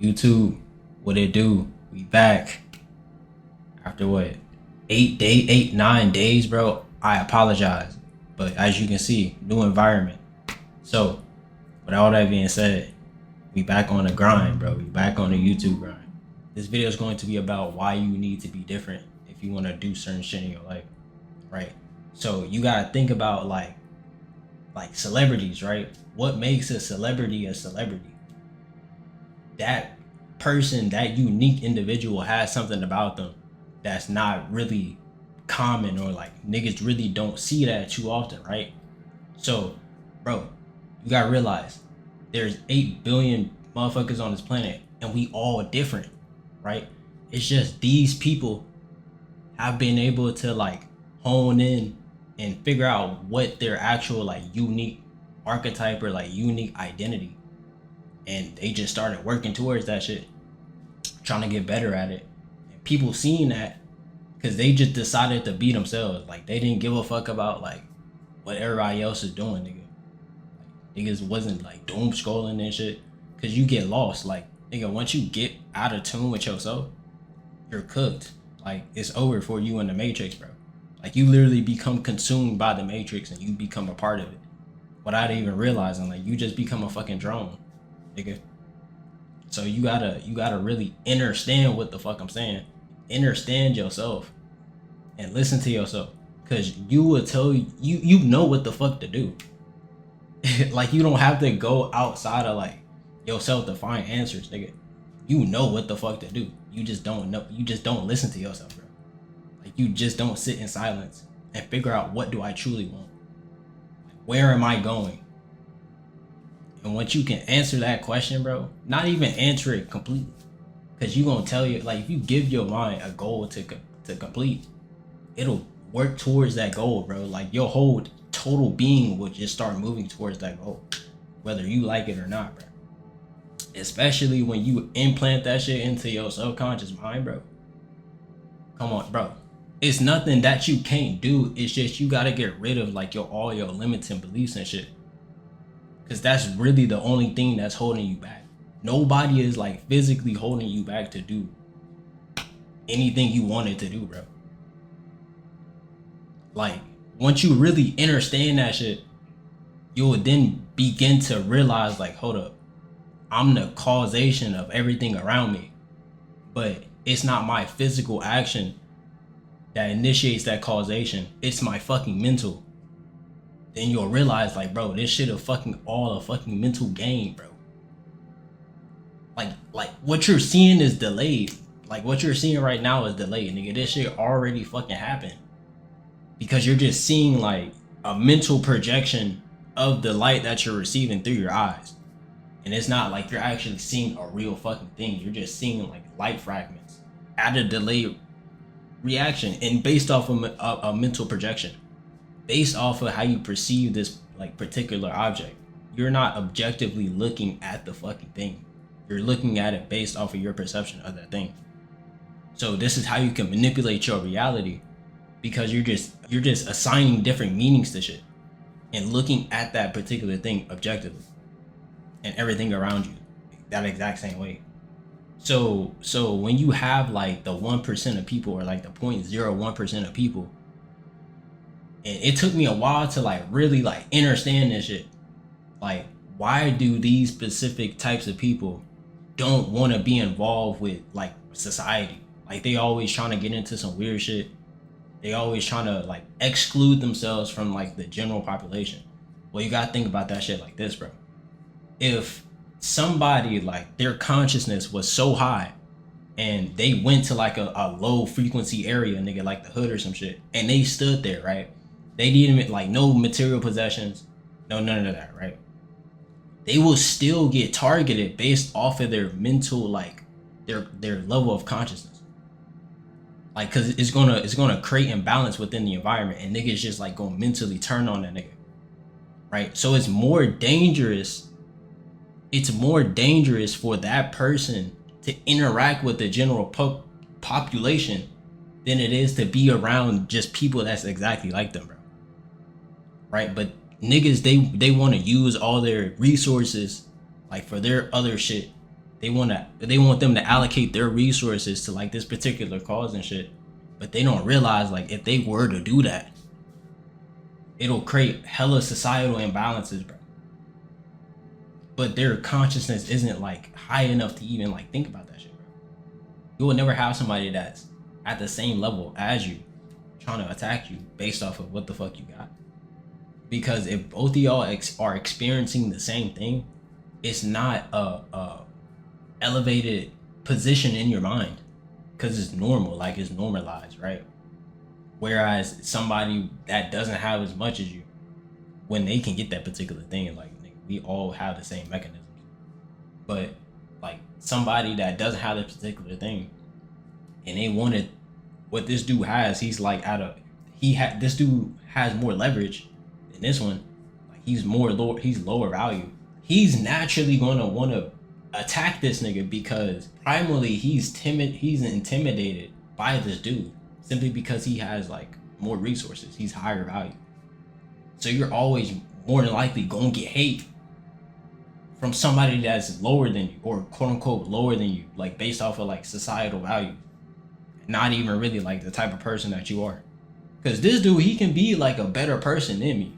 YouTube, what it do? We back after what? 9 days, bro. I apologize, but as you can see, new environment. So, with all that being said, we back on the grind, bro. We back on the YouTube grind. This video is going to be about why you need to be different if you want to do certain shit in your life, right? So you gotta think about like celebrities, right? What makes a celebrity a celebrity? That person, that unique individual has something about them that's not really common, or like niggas really don't see that too often, right? So, bro, you gotta realize there's 8 billion motherfuckers on this planet and we all different, right? It's just these people have been able to like hone in and figure out what their actual like unique archetype or like unique identity, and they just started working towards that shit, trying to get better at it. And people seeing that because they just decided to be themselves. Like they didn't give a fuck about like what everybody else is doing, nigga. Like, niggas wasn't like doom scrolling and shit, because you get lost. Like, nigga, once you get out of tune with yourself, you're cooked. Like, it's over for you in the Matrix, bro. Like, you literally become consumed by the Matrix and you become a part of it without even realizing. Like, you just become a fucking drone, nigga. So you gotta really understand what the fuck I'm saying. Understand yourself and listen to yourself, because you will tell you know what the fuck to do. Like, you don't have to go outside of like yourself to find answers, nigga. You know what the fuck to do. You just don't know. You just don't listen to yourself, bro. Like, you just don't sit in silence and figure out, what do I truly want? Like, where am I going? And once you can answer that question, bro, not even answer it completely, because you gonna tell you, like, if you give your mind a goal to complete, it'll work towards that goal, bro. Like, your whole total being will just start moving towards that goal, whether you like it or not, bro. Especially when you implant that shit into your subconscious mind, bro. Come on, bro. It's nothing that you can't do. It's just you gotta get rid of like all your limiting beliefs and shit, because that's really the only thing that's holding you back. Nobody is like physically holding you back to do anything you wanted to do, bro. Like, once you really understand that shit, you'll then begin to realize, like, hold up, I'm the causation of everything around me, but it's not my physical action that initiates that causation. It's my fucking mental. Then you'll realize, like, bro, this shit is fucking all a fucking mental game, bro. Like what you're seeing is delayed. Like, what you're seeing right now is delayed, nigga. This shit already fucking happened, because you're just seeing like a mental projection of the light that you're receiving through your eyes. And it's not like you're actually seeing a real fucking thing. You're just seeing like light fragments at a delayed reaction, and based off of a mental projection, based off of how you perceive this like particular object. You're not objectively looking at the fucking thing. You're looking at it based off of your perception of that thing. So this is how you can manipulate your reality, because you're just assigning different meanings to shit and looking at that particular thing objectively and everything around you that exact same way. So when you have like the 1% of people, or like the 0.01% of people, and it took me a while to like really like understand this shit. Like, why do these specific types of people don't want to be involved with like society? Like, they always trying to get into some weird shit. They always trying to like exclude themselves from like the general population. Well, you gotta think about that shit like this, bro. If somebody, like, their consciousness was so high and they went to like a low frequency area, nigga, like the hood or some shit, and they stood there, right? They didn't like no material possessions, no none of that, right? They will still get targeted based off of their mental, like their level of consciousness. Like, cause it's gonna create imbalance within the environment, and niggas just like gonna mentally turn on that nigga, right? So it's more dangerous. It's more dangerous for that person to interact with the general population than it is to be around just people that's exactly like them, bro. Right? But niggas, they want to use all their resources like for their other shit, They want them to allocate their resources to like this particular cause and shit. But they don't realize like if they were to do that, it'll create hella societal imbalances, bro. But their consciousness isn't like high enough to even like think about that shit, bro. You will never have somebody that's at the same level as you trying to attack you based off of what the fuck you got. Because if both of y'all are experiencing the same thing, it's not a elevated position in your mind because it's normal, like it's normalized, right? Whereas somebody that doesn't have as much as you, when they can get that particular thing, like we all have the same mechanisms, but like somebody that doesn't have that particular thing and they wanted what this dude has, he's like this dude has more leverage than this one. Like he's lower value. He's naturally gonna want to attack this nigga because primarily he's intimidated by this dude simply because he has like more resources. He's higher value. So you're always more than likely gonna get hate from somebody that's lower than you, or quote unquote lower than you, like based off of like societal value, not even really like the type of person that you are. Because this dude, he can be like a better person than me,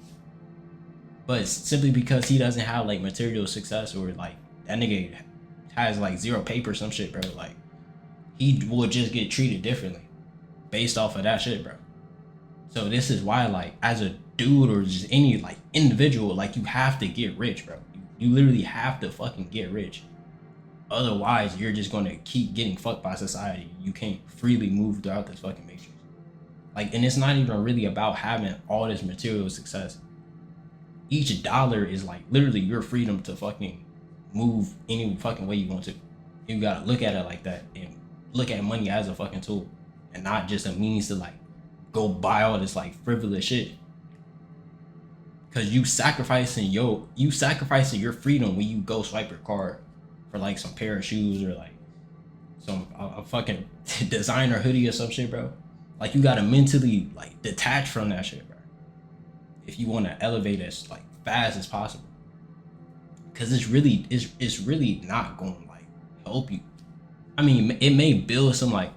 but simply because he doesn't have like material success, or like that nigga has like zero paper, some shit, bro, like he will just get treated differently based off of that shit, bro. So this is why, like, as a dude or just any like individual, like you have to get rich, bro. You literally have to fucking get rich. Otherwise, you're just gonna keep getting fucked by society. You can't freely move throughout this fucking matrix. Like, and it's not even really about having all this material success. Each dollar is like literally your freedom to fucking move any fucking way you want to. You gotta look at it like that and look at money as a fucking tool and not just a means to like go buy all this like frivolous shit. Cause you sacrificing your freedom when you go swipe your card for like some pair of shoes or like some a fucking designer hoodie or some shit, bro. Like you gotta mentally like detach from that shit, bro, if you want to elevate as like fast as possible. Cause it's really not gonna like help you. I mean, it may build some like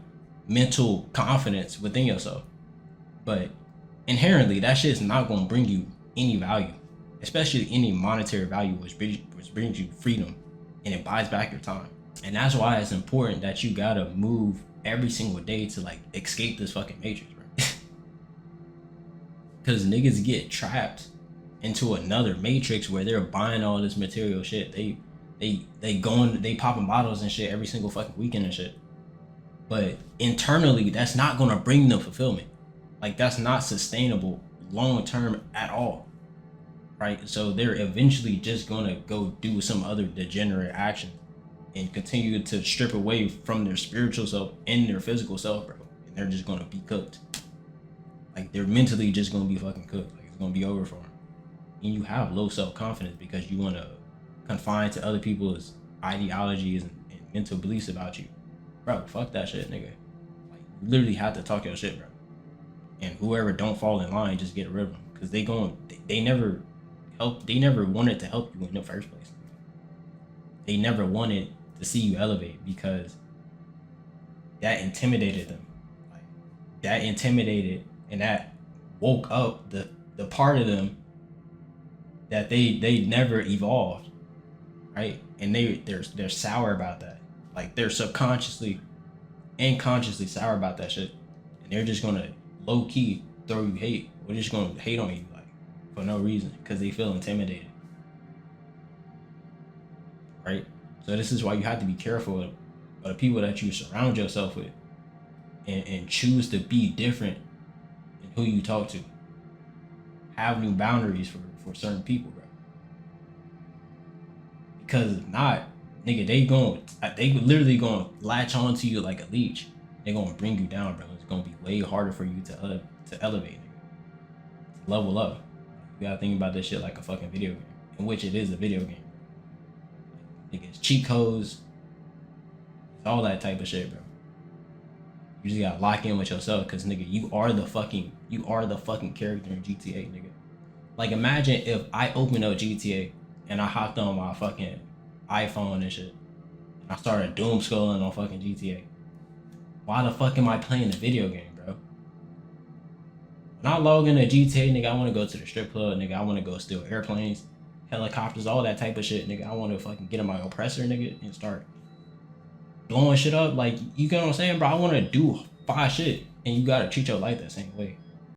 mental confidence within yourself, but inherently that shit's not gonna bring you any value, especially any monetary value, which brings you freedom and it buys back your time. And that's why it's important that you gotta move every single day to like escape this fucking matrix, bro. Cause niggas get trapped into another matrix where they're buying all this material shit. They popping bottles and shit every single fucking weekend and shit. But internally, that's not gonna bring them fulfillment. Like that's not sustainable long term at all, right? So they're eventually just gonna go do some other degenerate action and continue to strip away from their spiritual self and their physical self, bro. And they're just gonna be cooked. Like they're mentally just gonna be fucking cooked. Like it's gonna be over for them. And you have low self-confidence because you want to confine to other people's ideologies and mental beliefs about you, bro. Fuck that shit, nigga. Like you literally have to talk your shit, bro. And whoever don't fall in line, just get rid of them, because they never wanted to help you in the first place. They never wanted to see you elevate because that intimidated them. Like that intimidated and that woke up the part of them that they never evolved, right? And they're sour about that. Like they're subconsciously and consciously sour about that shit, and they're just gonna low key throw you hate. We're just gonna hate on you like for no reason because they feel intimidated, right? So this is why you have to be careful of the people that you surround yourself with, and choose to be different in who you talk to. Have new boundaries for certain people, bro. Because if not, nigga, they literally gonna latch on to you like a leech. They're gonna bring you down, bro. It's gonna be way harder for you to elevate, nigga. To level up. You gotta think about this shit like a fucking video game, in which it is a video game. Nigga, it's cheat codes, it's all that type of shit, bro. You just gotta lock in with yourself, cause nigga, you are the fucking character in GTA, nigga. Like imagine if I opened up GTA and I hopped on my fucking iPhone and shit, and I started doom scrolling on fucking GTA. Why the fuck am I playing a video game, bro? When I log into GTA, nigga, I want to go to the strip club, nigga. I want to go steal airplanes, helicopters, all that type of shit, nigga. I want to fucking get in my oppressor, nigga, and start blowing shit up. Like, you get what I'm saying, bro? I want to do fire shit, and you gotta treat your life that same way.